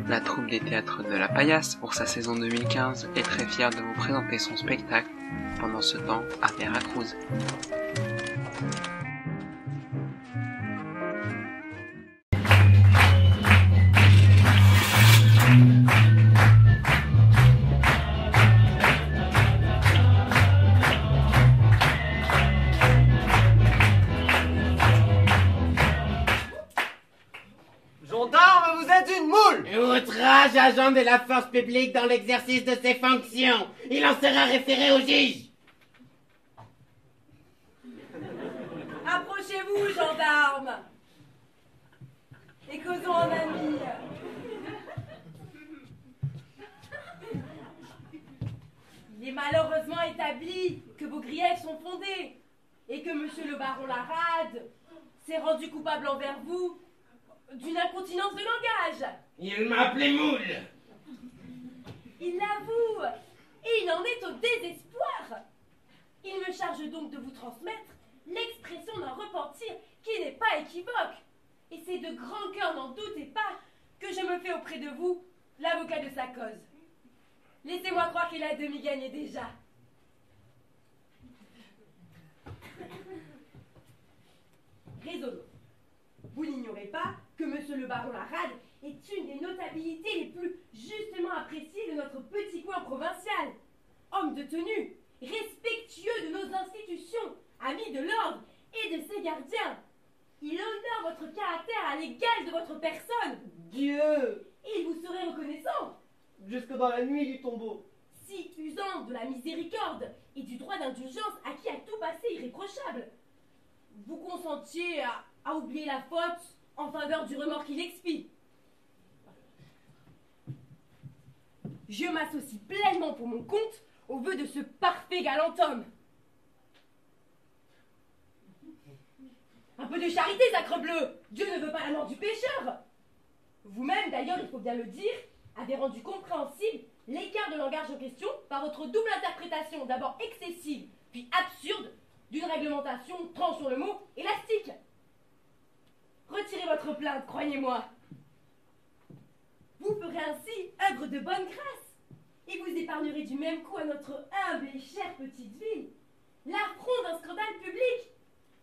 La troupe des théâtres de la Paillasse, pour sa saison 2015, est très fière de vous présenter son spectacle pendant ce temps à Veracruz. Gendarme, vous êtes une moule! Outrage agent de la force publique dans l'exercice de ses fonctions. Il en sera référé au juge. Approchez-vous, gendarme, et causons en amis. Il est malheureusement établi que vos griefs sont fondés et que monsieur le baron Larade s'est rendu coupable envers vous d'une incontinence de langage. Il m'a appelé moule. Il l'avoue, et il en est au désespoir. Il me charge donc de vous transmettre l'expression d'un repentir qui n'est pas équivoque. Et c'est de grand cœur, n'en doutez pas, que je me fais auprès de vous l'avocat de sa cause. Laissez-moi croire qu'il a demi gagné déjà. Raisonnons. Vous n'ignorez pas que monsieur le baron Larade est une des notabilités les plus justement appréciées de notre petit coin provincial. Homme de tenue, respectueux de nos institutions, ami de l'ordre et de ses gardiens. Il honore votre caractère à l'égal de votre personne. Dieu! Et il vous serait reconnaissant. Jusque dans la nuit du tombeau. Si usant de la miséricorde et du droit d'indulgence à qui a tout passé irréprochable, vous consentiez à oublier la faute en faveur du remords qu'il expie. Je m'associe pleinement pour mon compte au vœu de ce parfait galant homme. Un peu de charité, sacrebleu! Dieu ne veut pas la mort du pécheur! Vous-même, d'ailleurs, il faut bien le dire, avez rendu compréhensible l'écart de langage en question par votre double interprétation, d'abord excessive, puis absurde, d'une réglementation, tranchons le mot, élastique. Retirez votre plainte, croyez-moi. Vous ferez ainsi œuvre de bonne grâce, et vous épargnerez du même coup à notre humble et chère petite ville l'affront d'un scandale public,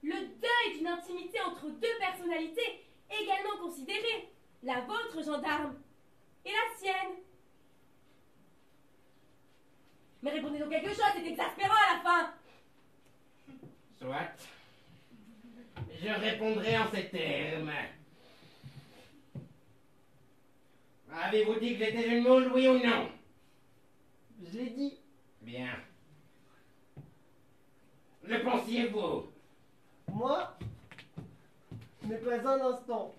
le deuil d'une intimité entre deux personnalités également considérées, la vôtre, gendarme, et la sienne. Mais répondez donc quelque chose, c'est exaspérant à la fin. Soit. Je répondrai en ces termes. Avez-vous dit que j'étais une moule, oui ou non? Je l'ai dit. Bien. Le pensiez-vous? Moi? Mais pas un instant.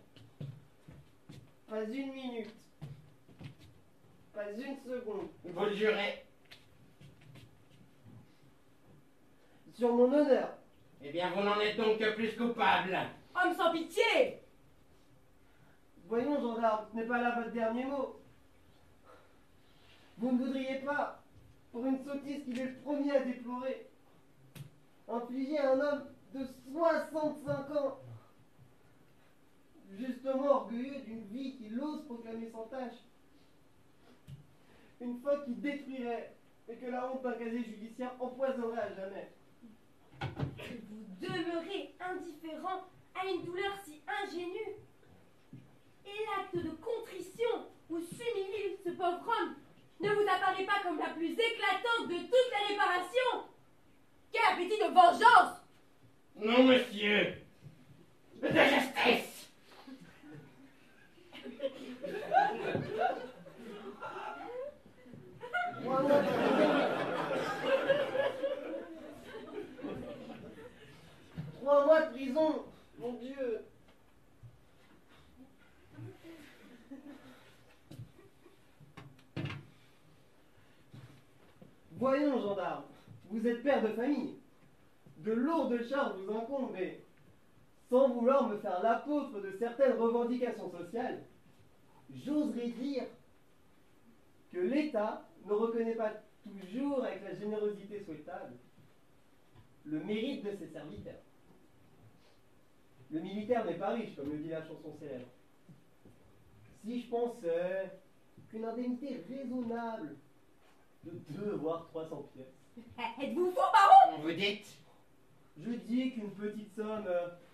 Pas une minute. Pas une seconde. Vous le jurez? Sur mon honneur. Eh bien, vous n'en êtes donc que plus coupable. Homme sans pitié! Voyons, gendarme, ce n'est pas là votre dernier mot. Vous ne voudriez pas, pour une sottise qu'il est le premier à déplorer, infliger à un homme de 65 ans, justement orgueilleux d'une vie qu'il ose proclamer sans tâche, une faute qui détruirait et que la honte d'un casier judiciaire empoisonnerait à jamais. Que vous demeurez indifférent à une douleur si ingénue. Et l'acte de contrition où s'humilie ce pauvre homme ne vous apparaît pas comme la plus éclatante de toutes les réparations. Quel appétit de vengeance! Non, monsieur. De justice. Trois mois de prison, mon Dieu. Voyons, gendarme, vous êtes père de famille. De lourdes charges vous incombent, mais sans vouloir me faire l'apôtre de certaines revendications sociales, j'oserais dire que l'État ne reconnaît pas toujours avec la générosité souhaitable le mérite de ses serviteurs. Le militaire n'est pas riche, comme le dit la chanson célèbre. Si je pensais qu'une indemnité raisonnable de 2 voire 300 pièces. Êtes-vous fou, baron? Vous dites? Je dis qu'une petite somme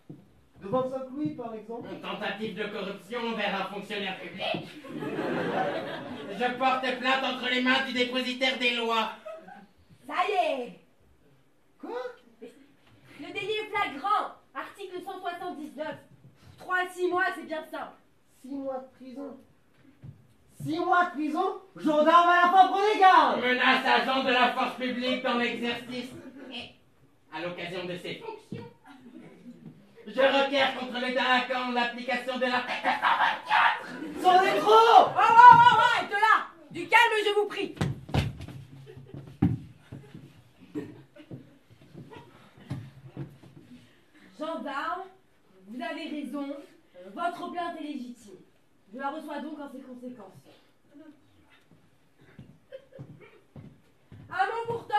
de 25 louis, par exemple. Une tentative de corruption envers un fonctionnaire public. Je porte plainte entre les mains du dépositaire des lois. Ça y est. Quoi? Le délit est flagrant. Article 179. 3 à 6 mois, c'est bien simple. 6 mois de prison. 6 mois de prison? Gendarme à la fin, prenez garde! Menace agent de la force publique dans l'exercice et à l'occasion de ses fonctions. Je requiers contre le délinquant l'application de l'article 424. C'en est trop! Oh, de là. Du calme, je vous prie. Gendarme, vous avez raison. Votre plainte est légitime. Je la reçois donc en ses conséquences. Un mot pourtant.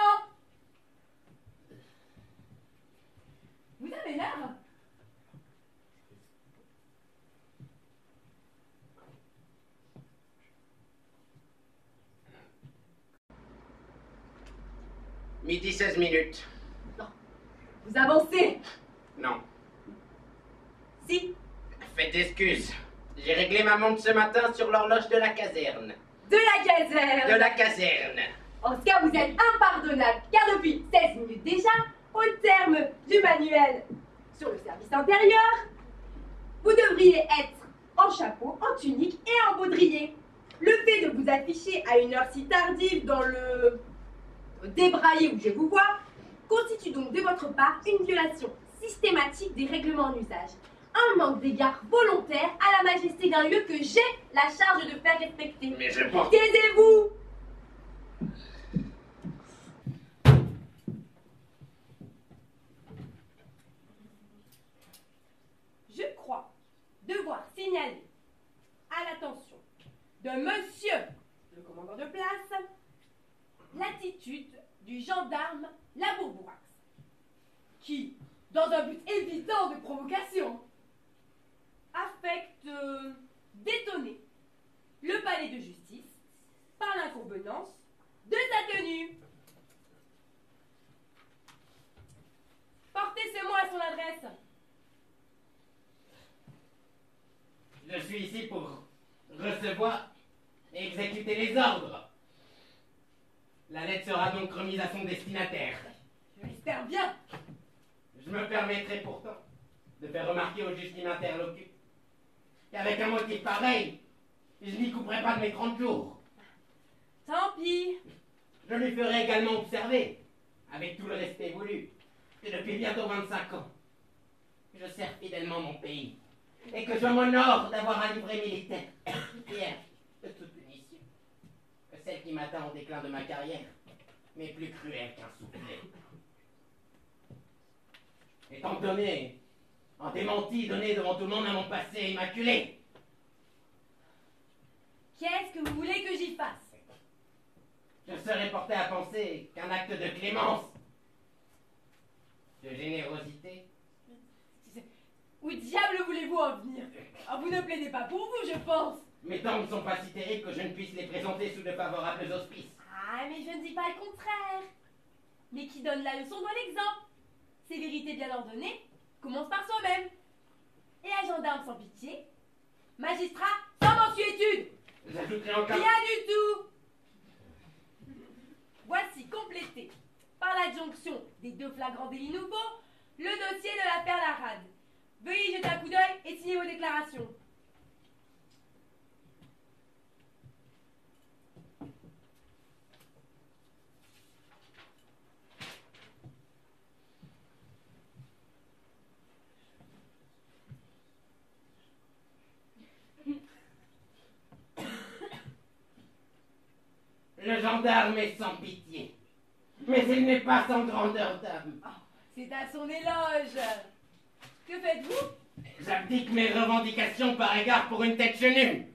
Vous avez l'air. Midi 16 minutes. Vous avancez. Non. Si. Faites d'excuses. J'ai réglé ma montre ce matin sur l'horloge de la caserne. De la caserne. De la caserne. En ce cas, vous êtes impardonnable, car depuis 16 minutes déjà, au terme du manuel sur le service intérieur, vous devriez être en chapeau, en tunique et en baudrier. Le fait de vous afficher à une heure si tardive dans le débraillé où je vous vois, constitue donc de votre part une violation systématique des règlements en usage. Un manque d'égard volontaire à la majesté d'un lieu que j'ai la charge de faire respecter. Mais je porte... Taisez-vous! Je crois devoir signaler à l'attention de monsieur le commandant de place l'attitude du gendarme Labourbourax, qui, dans un but évident de provocation, affecte d'étonner le palais de justice par l'inconvenance de sa tenue. Portez ce mot à son adresse. Je suis ici pour recevoir et exécuter les ordres. La lettre sera donc remise à son destinataire. Je l'espère bien. Je me permettrai pourtant de faire remarquer au juge qui m'interlocute qu'avec un motif pareil, je n'y couperai pas de mes 30 jours. Tant pis. Je lui ferai également observer, avec tout le respect voulu, que depuis bientôt 25 ans, je sers fidèlement mon pays et que je m'honore d'avoir un livret militaire fier de toute punition, que celle qui m'atteint au déclin de ma carrière m'est plus cruelle qu'un soufflet. Étant donné un démenti donné devant tout le monde à mon passé immaculé, Qu'est-ce que vous voulez que j'y fasse? je serais porté à penser qu'un acte de clémence, de générosité, Où diable voulez-vous en venir? Ah, vous ne plaidez pas pour vous, je pense. mes temps ne sont pas si terribles que je ne puisse les présenter sous de favorables auspices. Ah, mais je ne dis pas le contraire. Mais qui donne la leçon doit l'exemple. Sévérité bien ordonnée commence par soi-même. Et un gendarme sans pitié, magistrat sans mansuétude. J'ajouterai encore... Rien du tout. Voici complété par l'adjonction des 2 flagrants délits nouveaux le dossier de l'affaire Larade. Veuillez jeter un coup d'œil et signer vos déclarations. Le gendarme est sans pitié, mais il n'est pas sans grandeur d'âme. C'est à son éloge. Que faites-vous? J'abdique mes revendications par égard pour une tête chenue.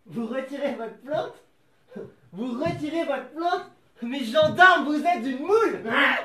Vous retirez votre plainte? Vous retirez votre plainte? Mais gendarme, vous êtes une moule! Hein?